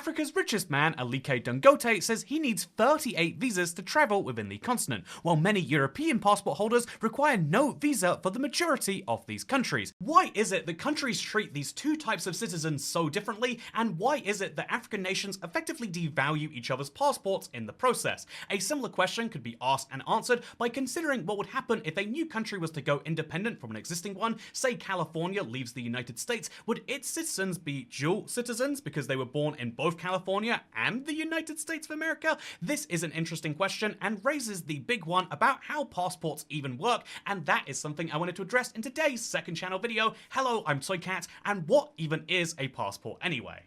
Africa's richest man, Aliko Dangote, says he needs 38 visas to travel within the continent, while many European passport holders require no visa for the majority of these countries. Why is it that countries treat these two types of citizens so differently, and why is it that African nations effectively devalue each other's passports in the process? A similar question could be asked and answered by considering what would happen if a new country was to go independent from an existing one. Say California leaves the United States, would its citizens be dual citizens because they were born in both California and the United States of America? This is an interesting question and raises the big one about how passports even work, and that is something I wanted to address in today's second channel video. Hello, I'm Toycat, and what even is a passport anyway?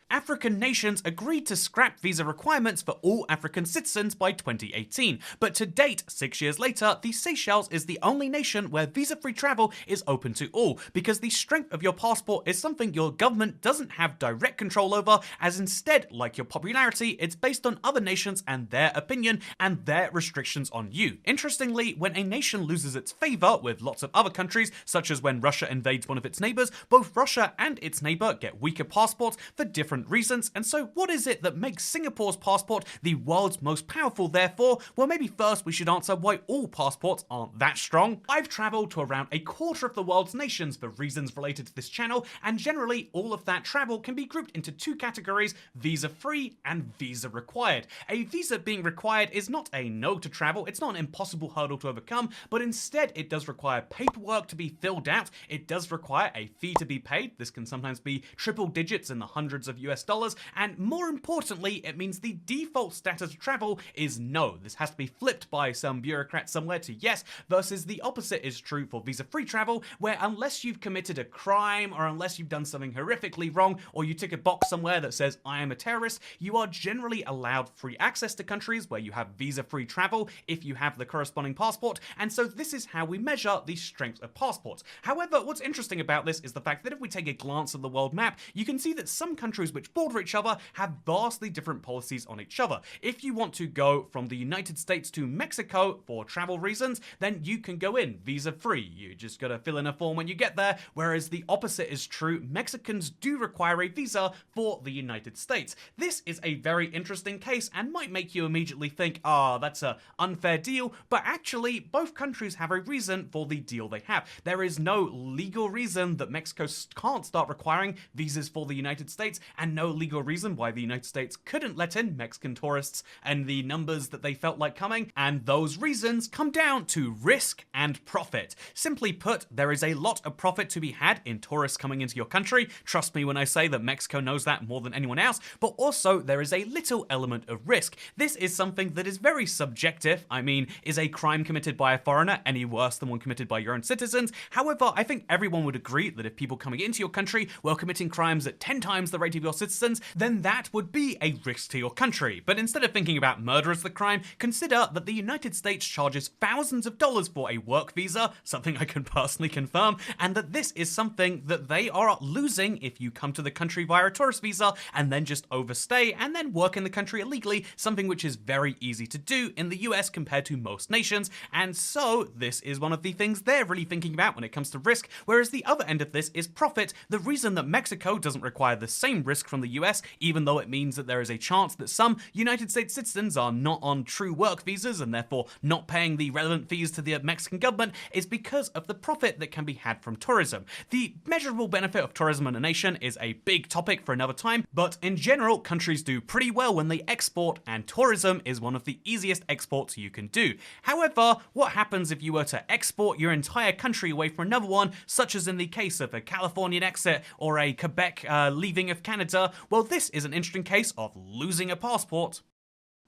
African nations agreed to scrap visa requirements for all African citizens by 2018, but to date, 6 years later, the Seychelles is the only nation where visa-free travel is open to all, because the strength of your passport is something your government doesn't have direct control over, as instead, like your popularity, it's based on other nations and their opinion and their restrictions on you. Interestingly, when a nation loses its favor with lots of other countries, such as when Russia invades one of its neighbors, both Russia and its neighbor get weaker passports for different reasons. And so what is it that makes Singapore's passport the world's most powerful therefore? Well, maybe first we should answer why all passports aren't that strong. I've traveled to around a quarter of the world's nations for reasons related to this channel, and generally all of that travel can be grouped into two categories: visa-free and visa-required. A visa being required is not a no to travel, it's not an impossible hurdle to overcome, but instead it does require paperwork to be filled out, it does require a fee to be paid, this can sometimes be triple digits in the hundreds of US dollars, and more importantly, it means the default status of travel is no. This has to be flipped by some bureaucrat somewhere to yes, versus the opposite is true for visa-free travel, where unless you've committed a crime or unless you've done something horrifically wrong or you tick a box somewhere that says I am a terrorist, you are generally allowed free access to countries where you have visa-free travel if you have the corresponding passport, and so this is how we measure the strength of passports. However, what's interesting about this is the fact that if we take a glance at the world map, you can see that some countries which border each other have vastly different policies on each other. If you want to go from the United States to Mexico for travel reasons, then you can go in visa-free. You just gotta fill in a form when you get there, whereas the opposite is true. Mexicans do require a visa for the United States. This is a very interesting case and might make you immediately think, that's an unfair deal, but actually both countries have a reason for the deal they have. There is no legal reason that Mexico can't start requiring visas for the United States, and no legal reason why the United States couldn't let in Mexican tourists and the numbers that they felt like coming, and those reasons come down to risk and profit. Simply put, there is a lot of profit to be had in tourists coming into your country. Trust me when I say that Mexico knows that more than anyone else, but also there is a little element of risk. This is something that is very subjective. I mean, is a crime committed by a foreigner any worse than one committed by your own citizens? However, I think everyone would agree that if people coming into your country were committing crimes at 10 times the rate of your citizens, then that would be a risk to your country. But instead of thinking about murder as the crime, consider that the United States charges thousands of dollars for a work visa, something I can personally confirm, and that this is something that they are losing if you come to the country via a tourist visa and then just overstay and then work in the country illegally, something which is very easy to do in the US compared to most nations. And so this is one of the things they're really thinking about when it comes to risk, whereas the other end of this is profit. The reason that Mexico doesn't require the same risk from the US, even though it means that there is a chance that some United States citizens are not on true work visas and therefore not paying the relevant fees to the Mexican government, is because of the profit that can be had from tourism. The measurable benefit of tourism in a nation is a big topic for another time, but in general, countries do pretty well when they export, and tourism is one of the easiest exports you can do. However, what happens if you were to export your entire country away from another one, such as in the case of a Californian exit or a Quebec leaving of Canada? Well, this is an interesting case of losing a passport.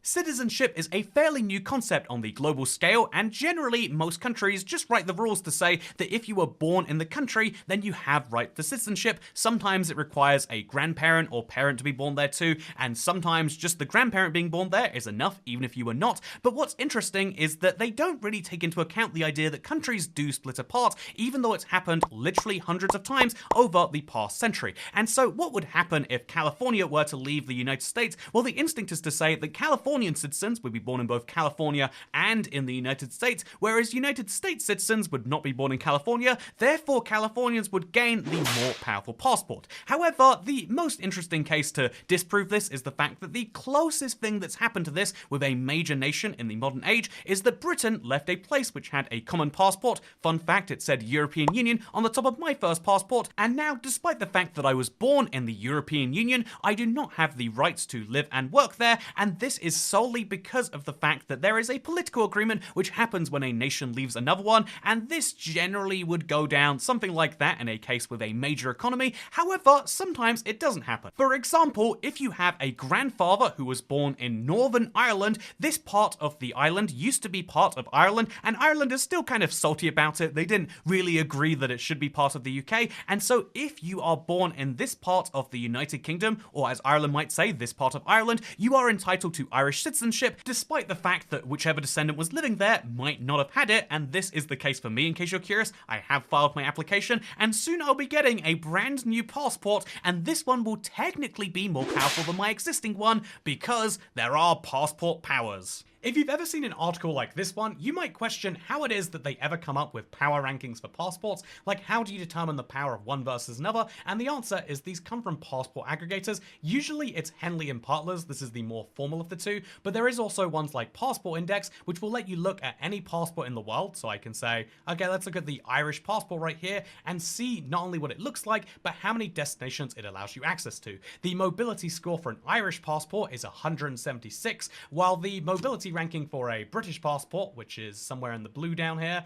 Citizenship is a fairly new concept on the global scale, and generally most countries just write the rules to say that if you were born in the country, then you have right to citizenship. Sometimes it requires a grandparent or parent to be born there too, and sometimes just the grandparent being born there is enough, even if you were not. But what's interesting is that they don't really take into account the idea that countries do split apart, even though it's happened literally hundreds of times over the past century. And so what would happen if California were to leave the United States? Well, the instinct is to say that California Californian citizens would be born in both California and in the United States, whereas United States citizens would not be born in California, therefore Californians would gain the more powerful passport. However, the most interesting case to disprove this is the fact that the closest thing that's happened to this with a major nation in the modern age is that Britain left a place which had a common passport. Fun fact, it said European Union on the top of my first passport, and now despite the fact that I was born in the European Union, I do not have the rights to live and work there, and this is solely because of the fact that there is a political agreement which happens when a nation leaves another one, and this generally would go down something like that in a case with a major economy. However, sometimes it doesn't happen. For example, if you have a grandfather who was born in Northern Ireland, this part of the island used to be part of Ireland, and Ireland is still kind of salty about it. They didn't really agree that it should be part of the UK, and so if you are born in this part of the United Kingdom, or as Ireland might say, this part of Ireland, you are entitled to Irish citizenship, despite the fact that whichever descendant was living there might not have had it, and this is the case for me in case you're curious. I have filed my application, and soon I'll be getting a brand new passport, and this one will technically be more powerful than my existing one, because there are passport powers. If you've ever seen an article like this one, you might question how it is that they ever come up with power rankings for passports, like how do you determine the power of one versus another, and the answer is these come from passport aggregators. Usually it's Henley and Partners, this is the more formal of the two, but there is also ones like Passport Index, which will let you look at any passport in the world, so I can say, okay, let's look at the Irish passport right here, and see not only what it looks like, but how many destinations it allows you access to. The mobility score for an Irish passport is 176, while the mobility ranking for a British passport, which is somewhere in the blue down here,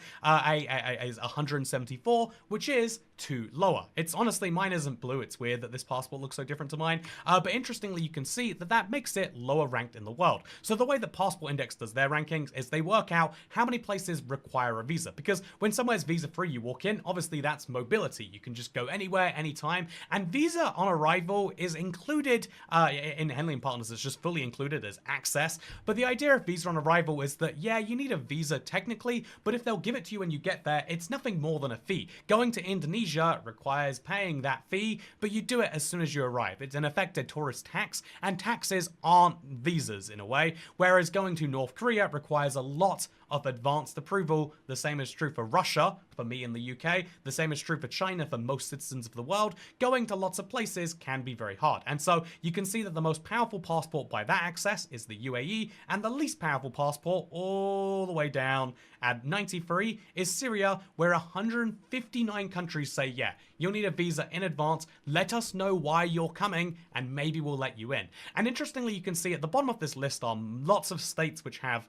is 174, which is 2 lower. It's honestly, mine isn't blue. It's weird that this passport looks so different to mine. But interestingly, you can see that that makes it lower ranked in the world. So the way that Passport Index does their rankings is they work out how many places require a visa. Because when somewhere's visa free, you walk in, obviously that's mobility. You can just go anywhere, anytime. And visa on arrival is included in Henley and Partners. It's just fully included as access. But the idea of visa on arrival is that, yeah, you need a visa technically, but if they'll give it to you when you get there, it's nothing more than a fee. Going to Indonesia requires paying that fee, but you do it as soon as you arrive. It's in effect a tourist tax, and taxes aren't visas in a way, whereas going to North Korea requires a lot of advanced approval. The same is true for Russia, for me in the UK. The same is true for China, for most citizens of the world. Going to lots of places can be very hard. And so you can see that the most powerful passport by that access is the UAE, and the least powerful passport all the way down at 93 is Syria, where 159 countries say, yeah, you'll need a visa in advance, let us know why you're coming, and maybe we'll let you in. And interestingly, you can see at the bottom of this list are lots of states which have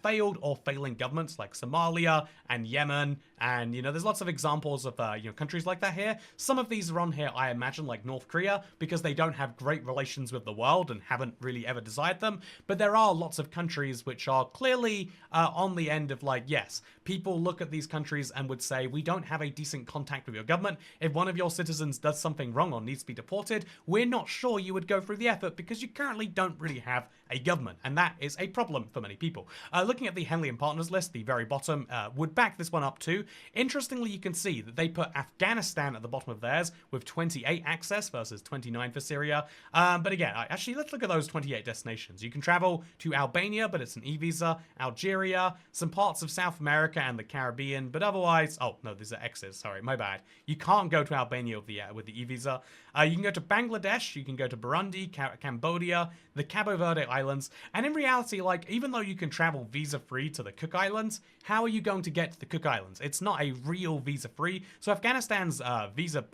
failed or failing governments, like Somalia and Yemen, and there's lots of examples of countries like that here. Some of these are on here, I imagine, like North Korea, because they don't have great relations with the world and haven't really ever desired them. But there are lots of countries which are clearly on the end of, like, yes, people look at these countries and would say, we don't have a decent contact with your government. If one of your citizens does something wrong or needs to be deported, we're not sure you would go through the effort because you currently don't really have a government, and that is a problem for many people. Looking at the Henley and Partners list, the very bottom would back this one up too. Interestingly, you can see that they put Afghanistan at the bottom of theirs with 28 access versus 29 for Syria. But again, actually, let's look at those 28 destinations. You can travel to Albania, but it's an e-visa, Algeria, some parts of South America and the Caribbean, but otherwise, oh no, these are X's, sorry, my bad. You can't go to Albania with the e-visa. You can go to Bangladesh, you can go to Burundi, Cambodia, the Cabo Verde Islands, and in reality, like, even though you can travel visa-free to the Cook Islands, how are you going to get to the Cook Islands? It's not a real visa-free, so Afghanistan's visa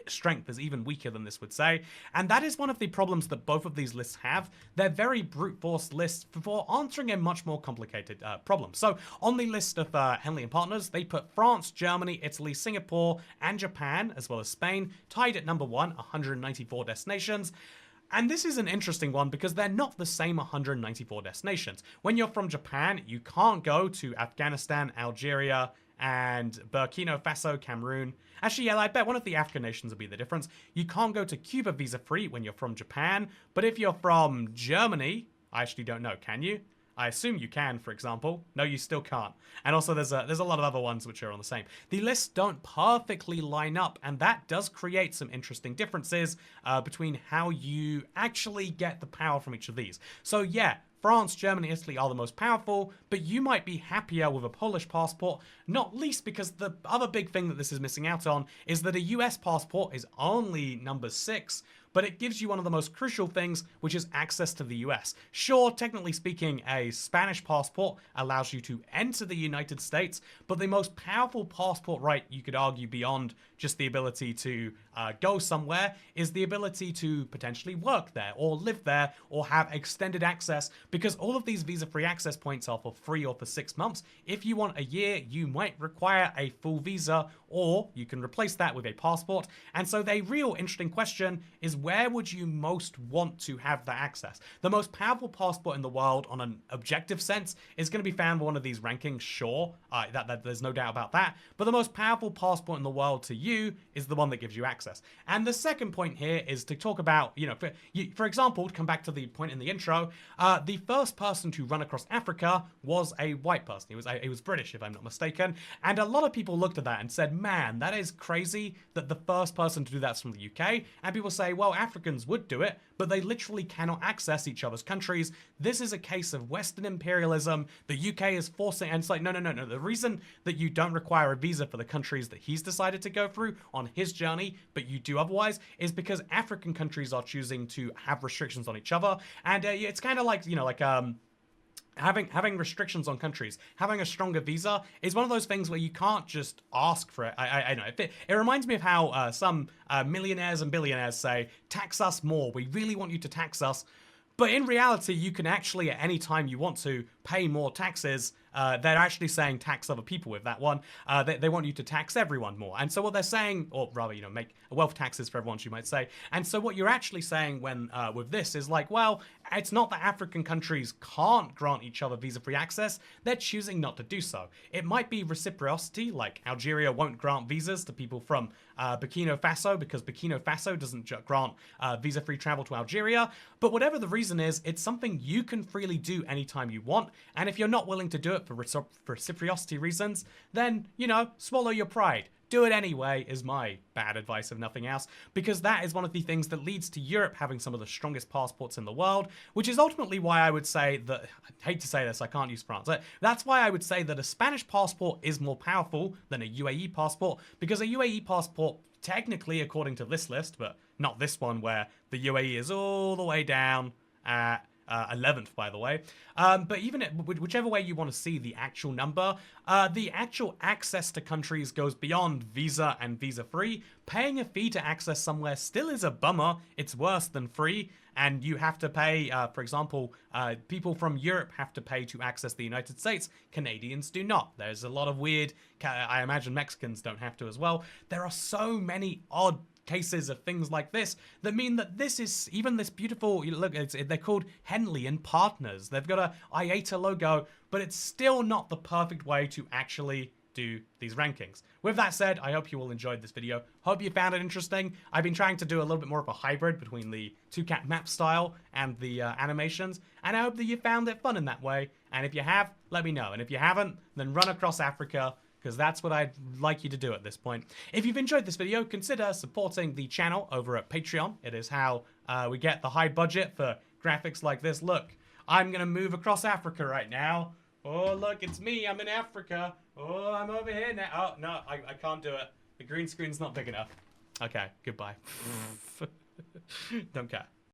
strength is even weaker than this would say, and that is one of the problems that both of these lists have. They're very brute force lists for answering a much more complicated problem. So on the list of Henley and Partners, they put France, Germany, Italy, Singapore, and Japan, as well as Spain, tied at number 1, 194 destinations. And this is an interesting one because they're not the same 194 destinations. When you're from Japan, you can't go to Afghanistan, Algeria, and Burkina Faso, Cameroon. Actually, yeah, I bet one of the African nations will be the difference. You can't go to Cuba visa-free when you're from Japan, but if you're from Germany, I actually don't know, can you? I assume you can, for example. No, you still can't. And also there's a lot of other ones which are on the same. The lists don't perfectly line up, and that does create some interesting differences between how you actually get the power from each of these. So yeah, France, Germany, Italy are the most powerful, but you might be happier with a Polish passport, not least because the other big thing that this is missing out on is that a US passport is only number 6, but it gives you one of the most crucial things, which is access to the US. Sure, technically speaking, a Spanish passport allows you to enter the United States, but the most powerful passport right, you could argue beyond just the ability to go somewhere, is the ability to potentially work there, or live there, or have extended access, because all of these visa-free access points are for 3 or for 6 months. If you want a year, you might require a full visa, or you can replace that with a passport. And so the real interesting question is, where would you most want to have that access? The most powerful passport in the world on an objective sense is going to be found in one of these rankings, sure, that there's no doubt about that, but the most powerful passport in the world to you is the one that gives you access. And the second point here is to talk about, for example, to come back to the point in the intro, the first person to run across Africa was a white person. He was British, if I'm not mistaken, and a lot of people looked at that and said, man, that is crazy that the first person to do that's from the UK. And people say, well, Africans would do it, but they literally cannot access each other's countries. This is a case of Western imperialism. The UK is forcing, and it's like, no. The reason that you don't require a visa for the countries that he's decided to go through on his journey, but you do otherwise, is because African countries are choosing to have restrictions on each other. And it's kind of like, having restrictions on countries, having a stronger visa is one of those things where you can't just ask for it. I know. It reminds me of how some millionaires and billionaires say, tax us more. We really want you to tax us. But in reality, you can actually, at any time you want to, pay more taxes. They're actually saying tax other people with that one. They want you to tax everyone more. And so what they're saying, or rather, make wealth taxes for everyone, you might say. And so what you're actually saying when with this is like, well, it's not that African countries can't grant each other visa-free access. They're choosing not to do so. It might be reciprocity, like Algeria won't grant visas to people from Burkina Faso because Burkina Faso doesn't grant visa-free travel to Algeria. But whatever the reason is, it's something you can freely do anytime you want. And if you're not willing to do it for reciprocity reasons, then, swallow your pride. Do it anyway is my bad advice, if nothing else, because that is one of the things that leads to Europe having some of the strongest passports in the world, which is ultimately why I would say that, I hate to say this, I can't use France, that's why I would say that a Spanish passport is more powerful than a UAE passport, because a UAE passport, technically, according to this list, but not this one where the UAE is all the way down at 11th, by the way. But even whichever way you want to see the actual number, the actual access to countries goes beyond visa and visa-free. Paying a fee to access somewhere still is a bummer. It's worse than free. And you have to pay, for example, people from Europe have to pay to access the United States. Canadians do not. There's a lot of weird, I imagine Mexicans don't have to as well. There are so many odd cases of things like this that mean that this is, even this beautiful, look, they're called Henley and Partners. They've got a IATA logo, but it's still not the perfect way to actually do these rankings. With that said, I hope you all enjoyed this video. Hope you found it interesting. I've been trying to do a little bit more of a hybrid between the Toucat map style and the animations, and I hope that you found it fun in that way. And if you have, let me know. And if you haven't, then run across Africa, because that's what I'd like you to do at this point. If you've enjoyed this video, consider supporting the channel over at Patreon. It is how we get the high budget for graphics like this. Look, I'm going to move across Africa right now. Oh, look, it's me. I'm in Africa. Oh, I'm over here now. Oh, no, I can't do it. The green screen's not big enough. Okay, goodbye. Don't care.